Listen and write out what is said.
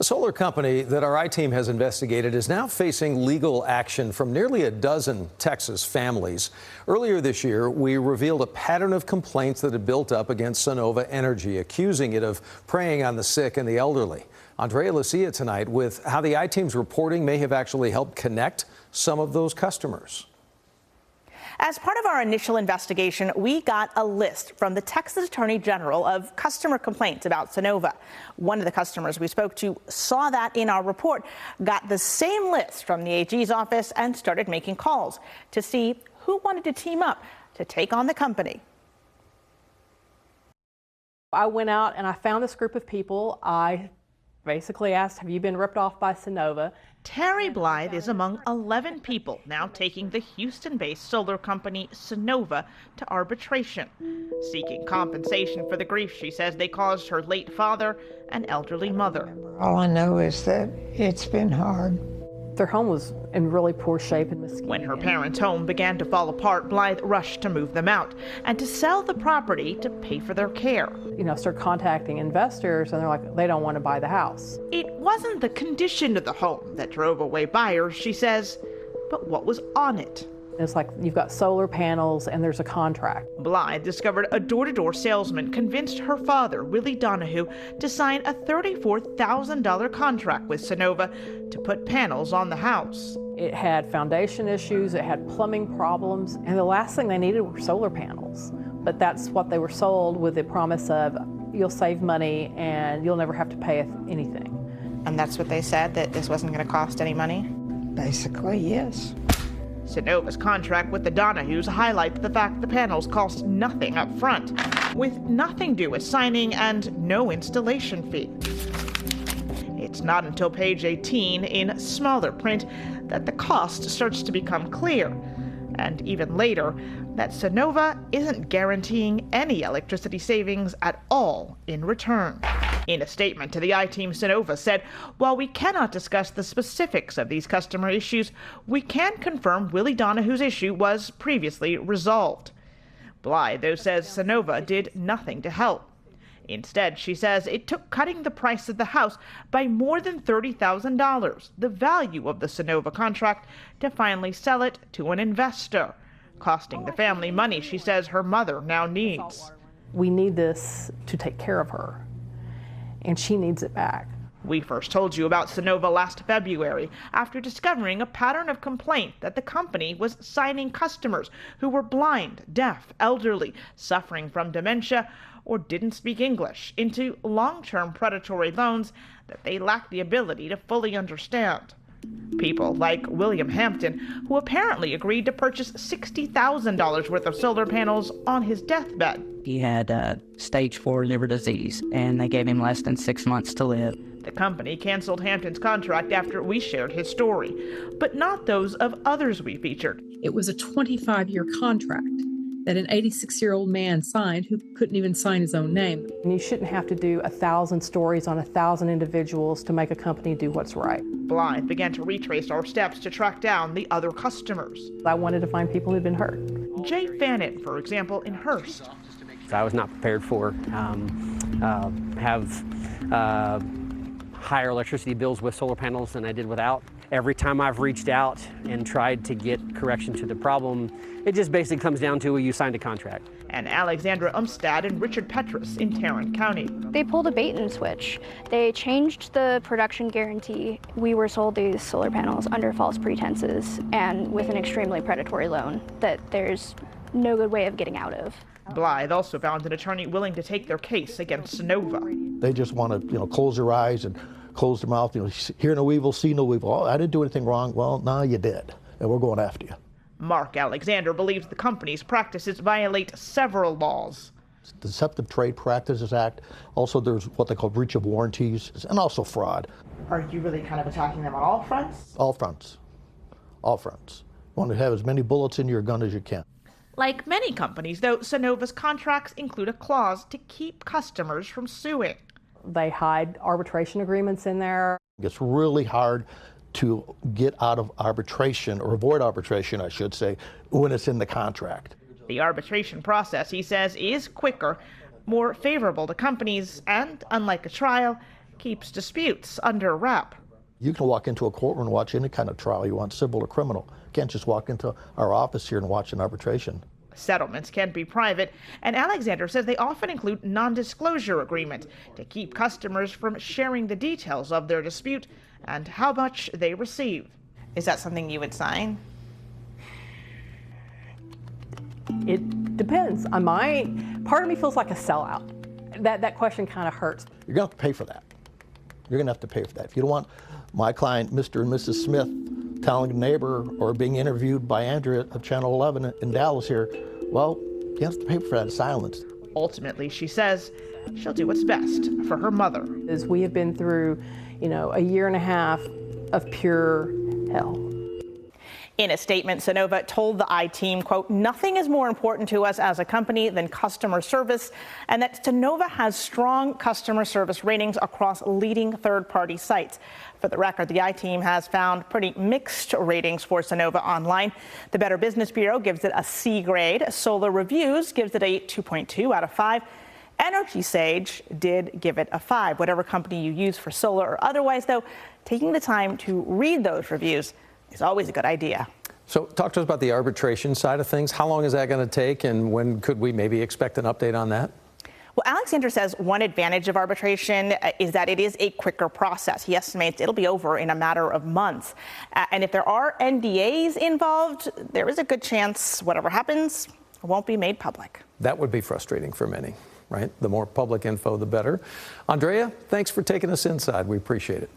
A solar company that our I-team has investigated is now facing legal action from nearly a dozen Texas families. Earlier this year, we revealed a pattern of complaints that had built up against Sunnova Energy, accusing it of preying on the sick and the elderly. Andrea Lucia tonight with how the I-team's reporting may have actually helped connect some of those customers. As part of our initial investigation, we got a list from the Texas Attorney General of customer complaints about Sunnova. One of the customers we spoke to saw that in our report, got the same list from the AG's office, and started making calls to see who wanted to team up to take on the company. I went out and I found this group of people. I basically asked, have you been ripped off by Sunnova? Terry Blythe is among 11 people now taking the Houston-based solar company Sunnova to arbitration, seeking compensation for the grief she says they caused her late father and elderly mother. All I know is that it's been hard. Their home was in really poor shape and mesquite. When her parents' home began to fall apart, Blythe rushed to move them out and to sell the property to pay for their care. Start contacting investors, and they're like, they don't want to buy the house. It wasn't the condition of the home that drove away buyers, she says, but what was on it. It's like you've got solar panels and there's a contract. Blythe discovered a door-to-door salesman convinced her father, Willie Donahue, to sign a $34,000 contract with Sunnova to put panels on the house. It had foundation issues, it had plumbing problems, and the last thing they needed were solar panels. But that's what they were sold, with the promise of you'll save money and you'll never have to pay anything. And that's what they said, that this wasn't going to cost any money? Basically, yes. Sunnova's contract with the Donahues highlights the fact the panels cost nothing up front, with nothing due as signing and no installation fee. It's not until page 18 in smaller print that the cost starts to become clear, and even later that Sunnova isn't guaranteeing any electricity savings at all in return. In a statement to the I-team, Sunnova said, while we cannot discuss the specifics of these customer issues, we can confirm Willie Donahue's issue was previously resolved. Blythe, though, says Sunnova did nothing to help. Instead, she says it took cutting the price of the house by more than $30,000, the value of the Sunnova contract, to finally sell it to an investor, costing the family money she says her mother now needs. We need this to take care of her, and she needs it back. We first told you about Sunnova last February after discovering a pattern of complaint that the company was signing customers who were blind, deaf, elderly, suffering from dementia, or didn't speak English into long-term predatory loans that they lacked the ability to fully understand. People like William Hampton, who apparently agreed to purchase $60,000 worth of solar panels on his deathbed. He had stage 4 liver disease, and they gave him less than 6 months to live. The company canceled Hampton's contract after we shared his story, but not those of others we featured. It was a 25-year contract that an 86-year-old man signed who couldn't even sign his own name. And you shouldn't have to do 1,000 stories on 1,000 individuals to make a company do what's right. Blythe began to retrace our steps to track down the other customers. I wanted to find people who'd been hurt. Jay Fannin, for example, in Hearst. I was not prepared for higher electricity bills with solar panels than I did without. Every time I've reached out and tried to get correction to the problem, it just basically comes down to you signed a contract. And Alexandra Umstad and Richard Petrus in Tarrant County. They pulled a bait and switch. They changed the production guarantee. We were sold these solar panels under false pretenses and with an extremely predatory loan that there's no good way of getting out of. Blythe also found an attorney willing to take their case against Sunnova. They just want to, close their eyes and close their mouth, hear no evil, see no evil. Oh, I didn't do anything wrong. Well, no, you did, and we're going after you. Mark Alexander believes the company's practices violate several laws. The Deceptive Trade Practices Act. Also, there's what they call breach of warranties, and also fraud. Are you really kind of attacking them on all fronts? All fronts. All fronts. You want to have as many bullets in your gun as you can. Like many companies, though, Sunnova's contracts include a clause to keep customers from suing. They hide arbitration agreements in there. It's really hard to get out of arbitration, or avoid arbitration, I should say, when it's in the contract. The arbitration process, he says, is quicker, more favorable to companies, and, unlike a trial, keeps disputes under wrap. You can walk into a courtroom and watch any kind of trial you want, civil or criminal. You can't just walk into our office here and watch an arbitration. Settlements can be private, and Alexander says they often include non-disclosure agreement to keep customers from sharing the details of their dispute and how much they receive. Is that something you would sign? It depends. Part of me feels like a sellout. That question kind of hurts. You're going to have to pay for that. You're going to have to pay for that. If you don't want my client, Mr. and Mrs. Smith, telling a neighbor or being interviewed by Andrea at Channel 11 in Dallas here, well, you have to pay for that silence. Ultimately, she says she'll do what's best for her mother. As we have been through, a year and a half of pure hell. In a statement, Sunnova told the I-Team, quote, "Nothing is more important to us as a company than customer service," and that Sunnova has strong customer service ratings across leading third-party sites. For the record, the I-Team has found pretty mixed ratings for Sunnova online. The Better Business Bureau gives it a C grade. Solar Reviews gives it a 2.2 out of 5. Energy Sage did give it a 5. Whatever company you use for solar or otherwise, though, taking the time to read those reviews is always a good idea. So talk to us about the arbitration side of things. How long is that going to take, and when could we maybe expect an update on that? Well, Alexander says one advantage of arbitration is that it is a quicker process. He estimates it'll be over in a matter of months. And if there are NDAs involved, there is a good chance whatever happens won't be made public. That would be frustrating for many, right? The more public info, the better. Andrea, thanks for taking us inside. We appreciate it.